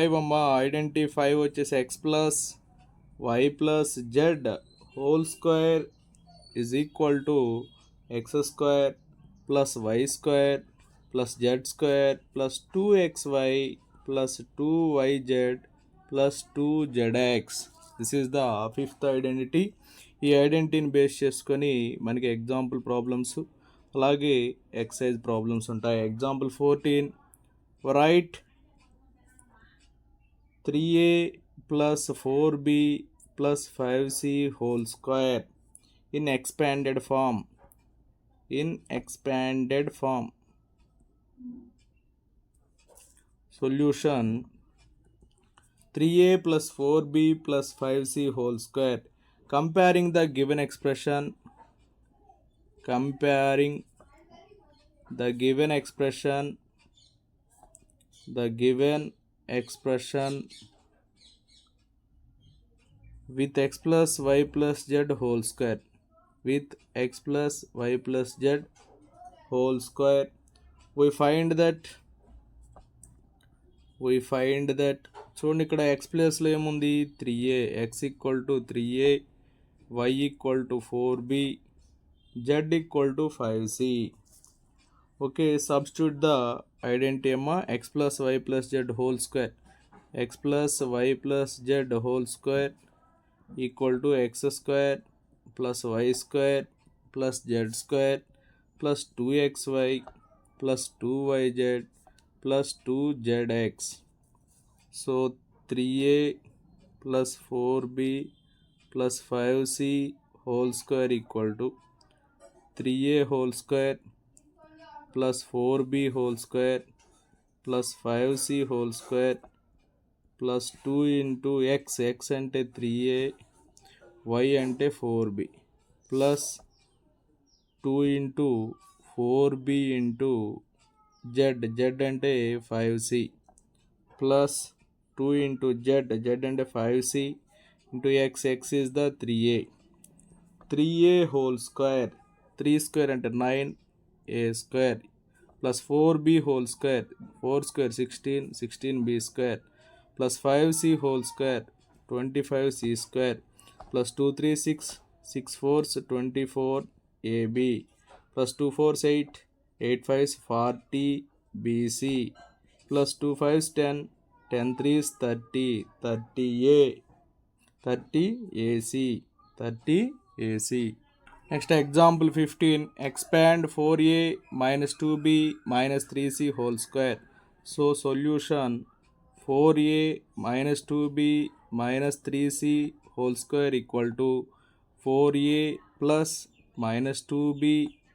5 అమ్మా. ఐడెంటిటీ 5 వచ్చేసి x plus y plus z whole square is equal to x square plus y square plus z square plus 2xy plus 2yz plus 2zx. This is the fifth identity. ఈ ఐడెంటిటీని base చేసుకొని మనకి example problems అలాగే exercise problems ఉంటాయి. Example 14, write 3a plus 4b plus 5c whole square in expanded form. Solution: 3a plus 4b plus 5c whole square. Comparing the given expression with x plus y plus z whole square. We find that చూడండి, ఇక్కడ x ప్లేస్లో ఏముంది 3a, x equal to 3a, y equal to 4b, z equal to 5c. Okay, substitute the identity అమ్మా. x plus y plus z whole square, x plus y plus z whole square equal to x square plus y square plus z square plus 2xy plus 2yz plus 2zx. So 3a plus 4b plus 5c whole square equal to 3a whole square plus 4b whole square plus 5c whole square plus 2 into X, X అంటే 3a, y అంటే 4b plus 2 into 4b into Z, Z అంటే 5c plus 2 into Z, Z అంటే 5c into X, X is the 3a whole square, 3 square అంటే 9a square plus 4b whole square, 4 square 16, 16b square plus 5c whole square 25c square plus 2 3 6, 6 4s 24ab plus 2 4s 8, 8 5s 40bc plus 2 5s 10, 10 3s 30, 30ac. Next example 15, expand 4a minus 2b minus 3c whole square. So solution: 4a minus 2b minus 3c whole square equal to 4a plus minus 2b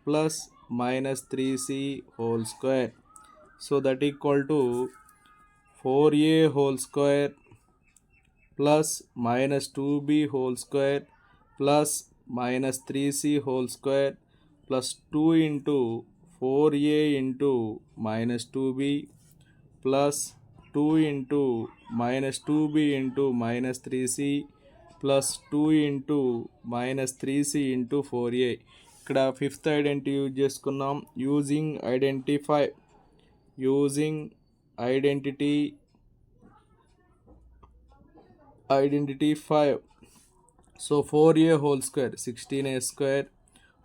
plus minus 3c whole square. So that equal to 4a whole square plus minus 2b whole square plus minus 3c whole square plus 2 into 4a into minus 2b plus 2 into minus 2b into minus 3c plus 2 into minus 3c into 4a. ఇక్కడ fifth identity use చేసుకున్నాం. Using identity 5. So 4a whole square 16a square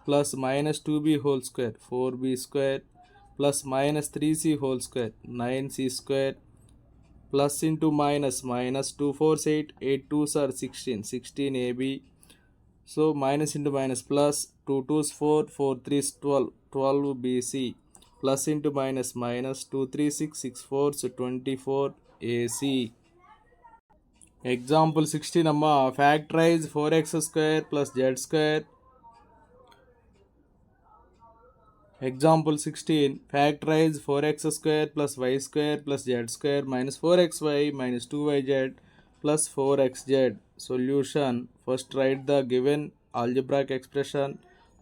plus minus 2b whole square 4b square plus minus 3c whole square 9c square plus into minus, minus 2 4s 8, 8 2s are 16, 16ab. So minus into minus plus 2 2s 4, 4 3s 12, 12bc plus into minus, minus 2 3 6, 6 4s 24ac. Example 16 amma, factorize 4x square plus z square. Example 16, factorize 4x square plus y square plus z square minus 4xy minus 2yz plus 4xz. Solution: first write the given algebraic expression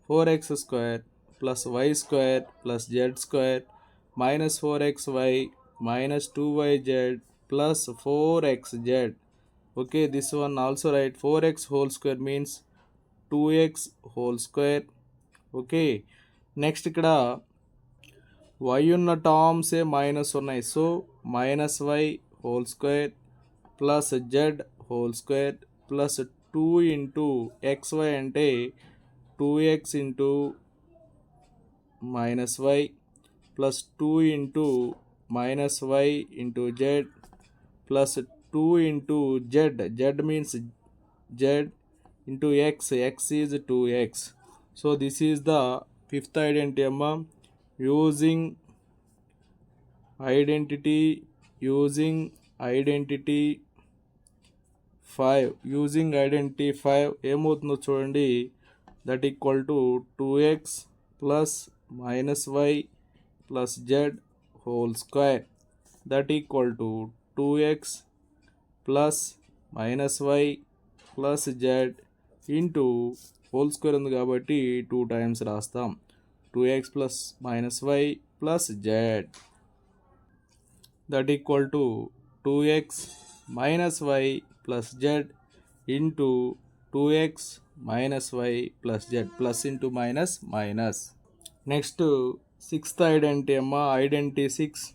4x square plus y square plus z square minus 4xy minus 2yz plus 4xz. Okay, this one also write 4x whole square means 2x whole square. Okay, next ఇక్కడ y ఉన్న టర్మ్సే minus ఉన్నాయి. So minus y whole square plus z whole square plus 2 into xy అంటే 2x into minus y plus 2 into minus y into z plus 2 into z means z into x is 2x. So this is the fifth identity amma. using identity 5 ఏమవుతుందో చూడండి. That equal to 2x plus minus y plus z whole square that equal to 2x plus minus y plus z into whole square ఉంది కాబట్టి 2 times రాస్తాం. 2x plus minus y plus z that equal to 2x minus y plus z into 2x minus y plus z plus into minus minus. Next sixth identity amma, identity 6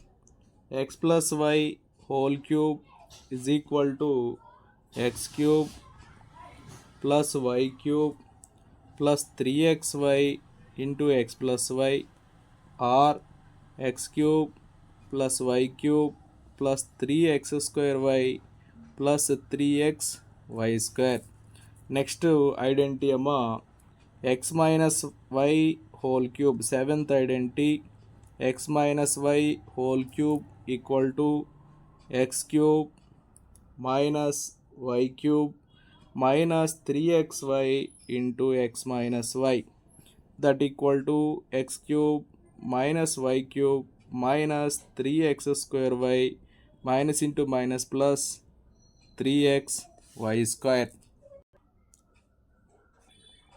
x plus y whole cube is equal to x cube plus y cube plus 3xy into x plus y or x cube plus y cube plus 3x square y plus 3x y square. Next identity amma x minus y whole cube, seventh identity x minus y whole cube equal to x cube minus y cube minus 3xy into x minus y that equal to x cube minus y cube minus 3x square y minus into minus plus 3x y square.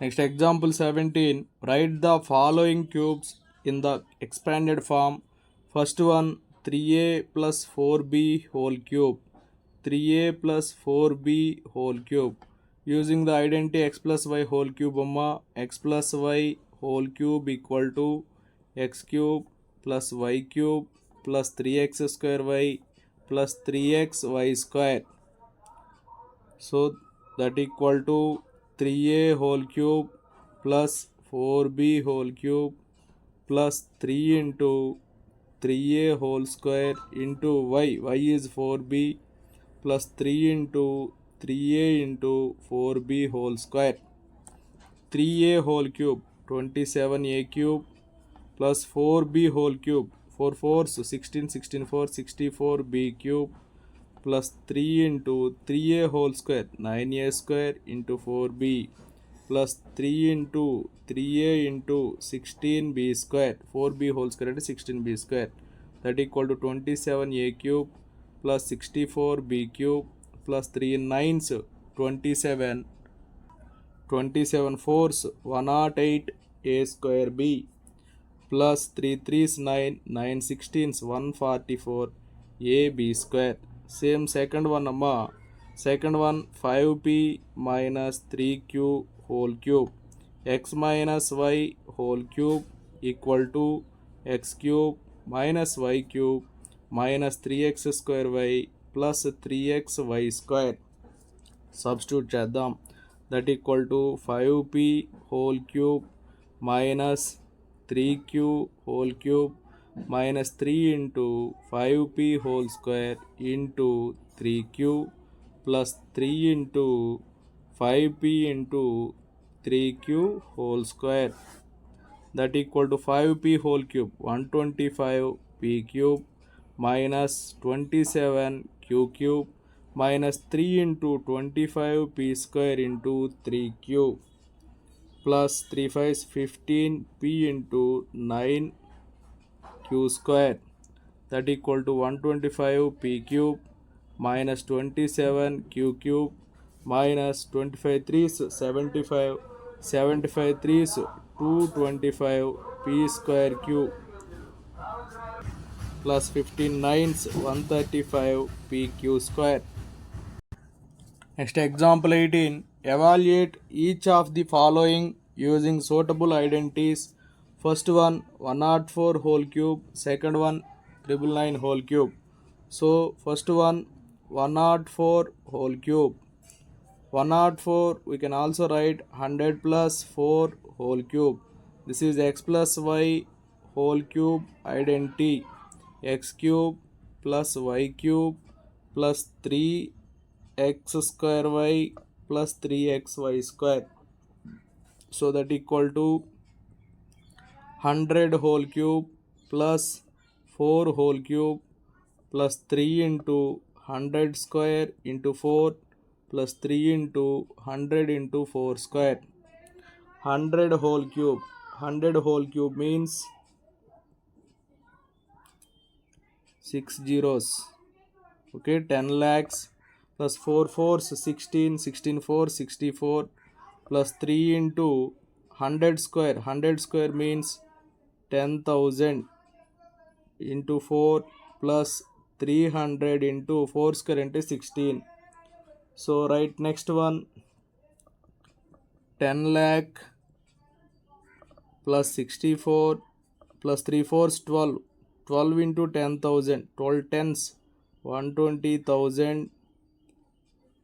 Next example 17. Write the following cubes in the expanded form. First one 3a plus 4b whole cube. 3a plus 4b whole cube. Using the identity x plus y whole cube amma, x plus y whole cube equal to x cube plus y cube plus 3x square y plus 3x y square. So that equal to 3a whole cube plus 4b whole cube plus 3 into 3a whole square into y is 4b plus 3 into 3a into 4b whole square. 3a whole cube 27a cube plus 4b whole cube 4 4s 16 16 4 64b cube plus 3 into 3a whole square 9a square into 4b plus 3 into 3a into 16b square 4b whole square into 16b square that equal to 27a cube plus 64b cube plus 3 9s 27 27 4s 108a square b plus 3 3s 9 9 16s 144 ab square. Same second one amma, second one 5p minus 3q whole cube x minus y whole cube equal to x cube minus y cube minus 3x square y plus 3x y square. Substitute చేద్దాం. That equal to 5p whole cube minus 3q whole cube minus 3 into 5p whole square into 3q plus 3 into 5p into 3q whole square that equal to 5p whole cube 125p cube minus 27q cube minus 3 into 25p square into 3q plus 3 5 15p into 9q square that equal to 125p cube minus 27q cube minus 25 3s 75 75 3s 225p square cube plus 15 9s 135pq square. Next example 18. Evaluate each of the following using suitable identities. First one 104 whole cube, second one 999 whole cube. So first one 104 whole cube. 104 we can also write 100 plus 4 whole cube. This is x plus y whole cube identity. X cube plus y cube plus 3x square y plus 3xy square. So that equal to 100 whole cube plus 4 whole cube plus 3 into 100 square into 4 plus 3 into 100 into 4 square. 100 whole cube. 100 whole cube means 6 zeros. Okay, 10 lakhs plus 4 fours 16, 16 4 64 plus 3 into 100 square. 100 square means 10,000 into 4 plus 300 into 4 square into 16. So right, next one 10 lakh plus 64 plus 3 fours 12. 12 into 10,000. 12 tens 120,000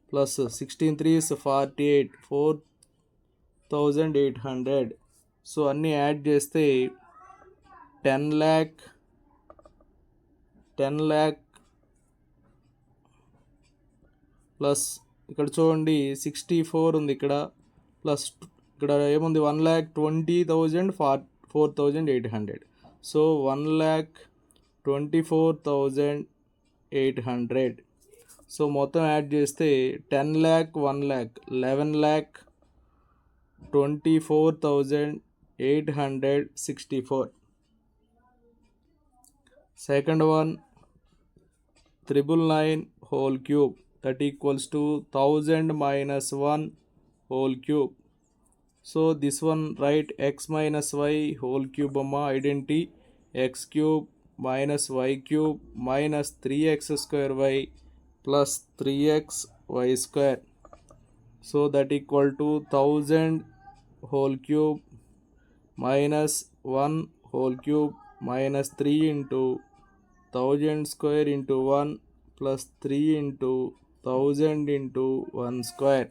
plus 16 threes 48 4,800. So అన్నీ add చేస్తే 10 lakh 10 lakh plus ఇక్కడ చూడండి 64 ఉంది ఇక్కడ plus ఇక్కడ ఏముంది 1,20,000 4,800. So 1,24,800. So మొత్తం add చేస్తే 10 lakh 1 lakh 11 lakh 24,864. Second one 999 whole cube, that equals to 1000 minus 1 whole cube. So this one write x minus y whole cube identity. X cube minus y cube minus 3x square y plus 3x y square. So that equal to 1000 whole cube minus 1 whole cube minus 3 into 1000 square into 1 plus 3 into 1000 into 1 square.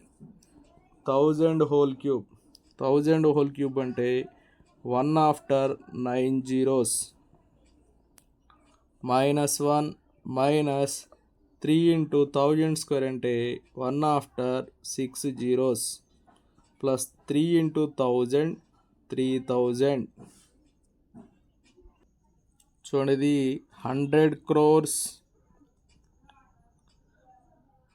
1000 whole cube. 1000 whole cube అంటే 1 after 9 zeros minus 1 minus 3 into 1000 square అంటే 1 after 6 zeros plus 3 into 1000 3000. చూడండి ఇది 100 crores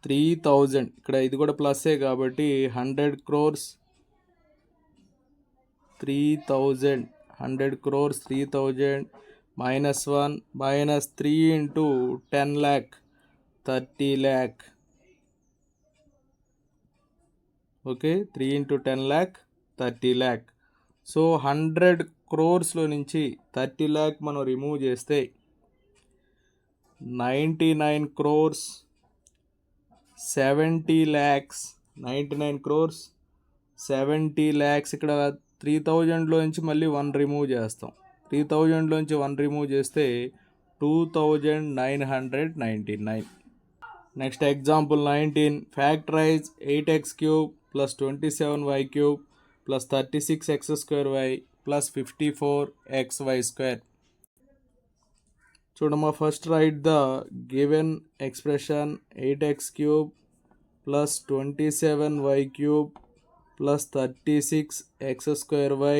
3000. ఇక్కడ ఇది కూడా ప్లస్సే కాబట్టి 100 crores 3000. 100 crores 3000 minus 1 minus 3 into 10 lakh 30 lakh. Okay, 3 into 10 lakh 30 lakh. So 100 crores నుంచి 30 lakh మనం రిమూవ్ చేస్తే 99 crores 70 lakhs. 99 crores 70 lakhs. ఇక్కడ 3000లో నుంచి మళ్ళీ 1 రిమూవ్ చేస్తాం. 3000లోంచి 1 రిమూవ్ చేస్తే 2999. Next example 19. Factorise 8x cube plus 27y cube plus 36x square y plus 54xy square. చూడమ్మా, first right the given expression 8x cube plus 27y cube plus 36x square y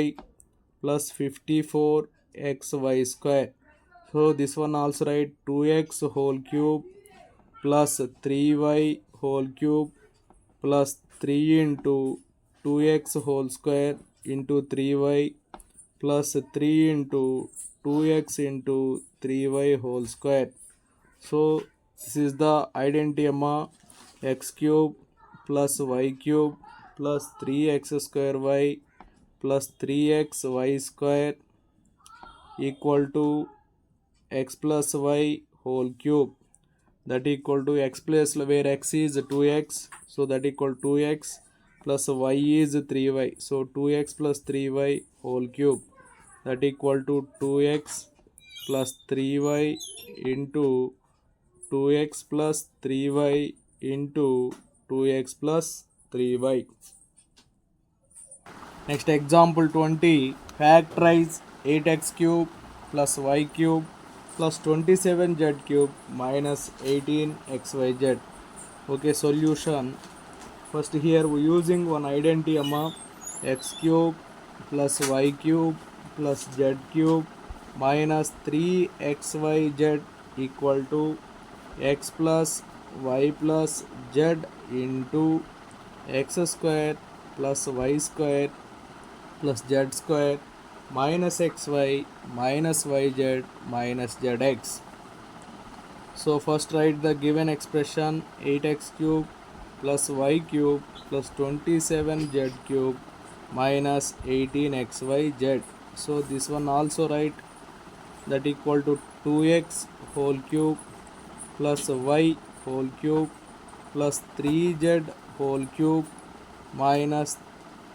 plus 54xy square. So this one also write 2x whole cube plus 3y whole cube plus 3 into 2x whole square into 3y plus 3 into 2x into 3y whole square. So this is the identity amma. X cube plus y cube plus 3x square y plus 3x y square equal to x plus y whole cube, that equal to x place where x is 2x, so that equal 2x plus y is 3y, so 2x plus 3y whole cube, that equal to 2x plus 3y into 2x plus 3y into 2x plus 3y. Next example 20. Factorize 8x cube plus y cube plus 27z cube minus 18xyz. Okay, solution. First here we using one identity x cube plus y cube plus z cube minus 3xyz equal to x plus y plus z into x square plus y square plus z square minus xy minus yz minus zx. So first write the given expression 8x cube plus y cube plus 27z cube minus 18xyz. So this one also write that equal to 2x whole cube plus y whole cube plus 3z whole cube minus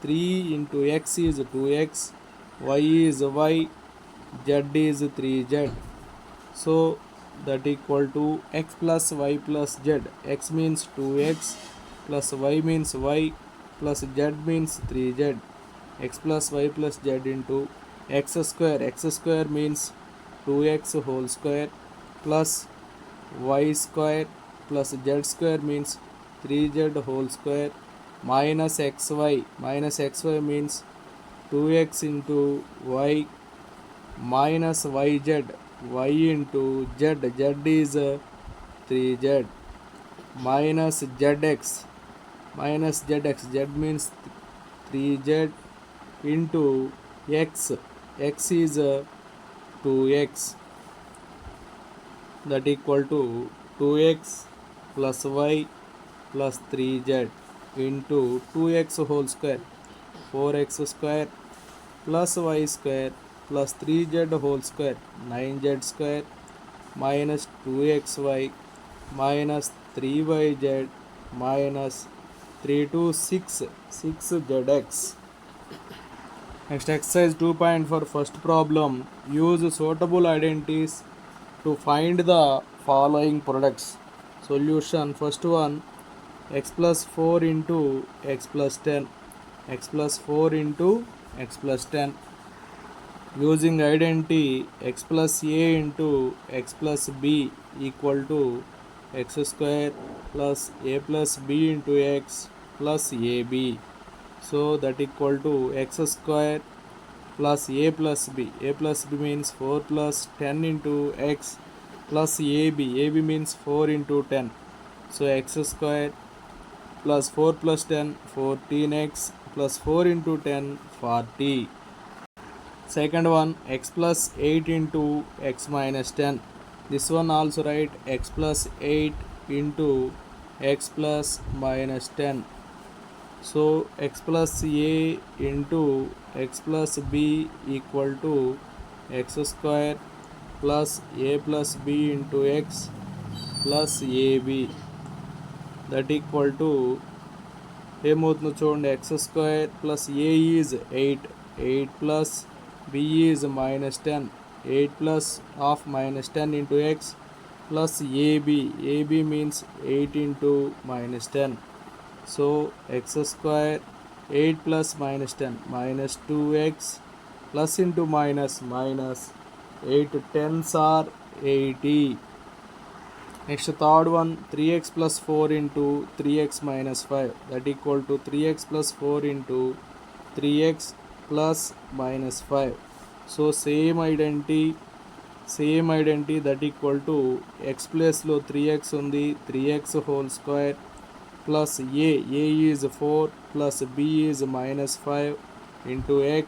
3 into x is 2x, y is y, z is 3z. So that equal to x plus y plus z. X means 2x plus y means y plus z means 3z. X plus y plus z into x square. X square means 2x whole square plus y square plus z square means 3z whole square minus xy. Minus xy means 2x into y minus yz. Y into z. Z is 3z minus zx. Minus zx. Z means 3z into x. X is 2x. That equal to 2x plus y plus 3z into 2x whole square 4x square plus y square plus 3z whole square 9z square minus 2xy minus 3yz minus 3 to 6 6zx. Next exercise 2.4 first problem. Use suitable identities to find the following products. Solution. First one x plus 4 into x plus 10. X plus 4 into x plus 10. Using identity x plus a into x plus b equal to x square plus a plus b into x plus ab. So that equal to x square plus a plus b. A plus b means 4 plus 10 into x plus ab. Ab means 4 into 10. So x square plus 4 plus 10 14x plus 4 into 10 40. Second one x plus 8 into x minus 10. This one also write x plus 8 into x plus minus 10. So x plus a into x plus b equal to x square plus a plus b into x plus ab. That equal to ఏమవుతుందో చూడండి x square plus a is 8 8 plus b is minus 10 8 plus of minus 10 into x plus ab. ab means 8 into minus 10. So x square 8 plus minus 10 minus 2x plus into minus minus 8 10s are 80. Next third one 3x plus 4 into 3x minus 5 that equal to 3x plus 4 into 3x plus minus 5. So same identity that equal to x place lo 3x undi 3x whole square plus a is 4 plus b is minus 5 into x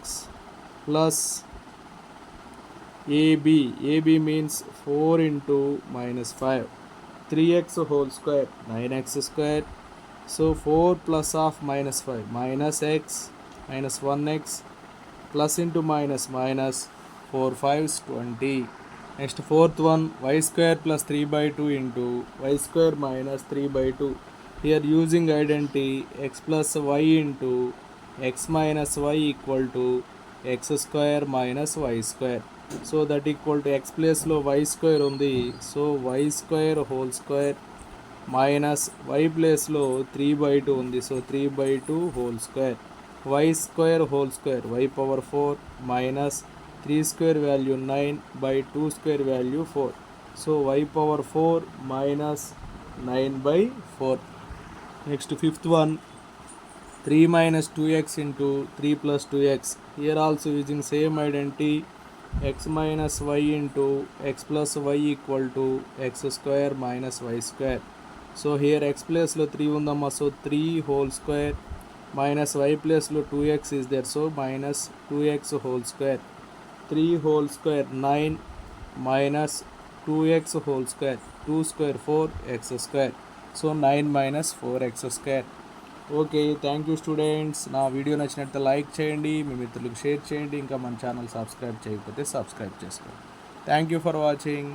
plus ab means 4 into minus 5 3x whole square 9x square. So 4 plus of minus 5 minus x minus 1x plus into minus minus 4 5s 20. Next fourth one y square plus 3 by 2 into y square minus 3 by 2. Here using identity x plus y into x minus y equal to x square minus y square. So that equal to x ప్లేస్లో y square ఉంది, so y square whole square minus y ప్లేస్లో 3/2 ఉంది, so 3/2 whole square, y square whole square y power 4 minus 3 square value 9/2 square value 4, so y power 4 minus 9/4. Next fifth one 3 minus 2x into 3 plus 2x. Here also using same identity, x minus y into x plus y equal to x square minus y square. So here x place lo 3 undamma, so 3 whole square minus y place lo 2x is there, so minus 2x whole square, 3 whole square 9 minus 2x whole square, 2 square 4x square, so 9 minus 4x square. Okay, thank you students. నా video నచ్చినట్లయితే like చేయండి, మీ మిత్రులకు share చేయండి, ఇంకా మన channel subscribe చేయకపోతే subscribe చేసుకోండి. Thank you for watching.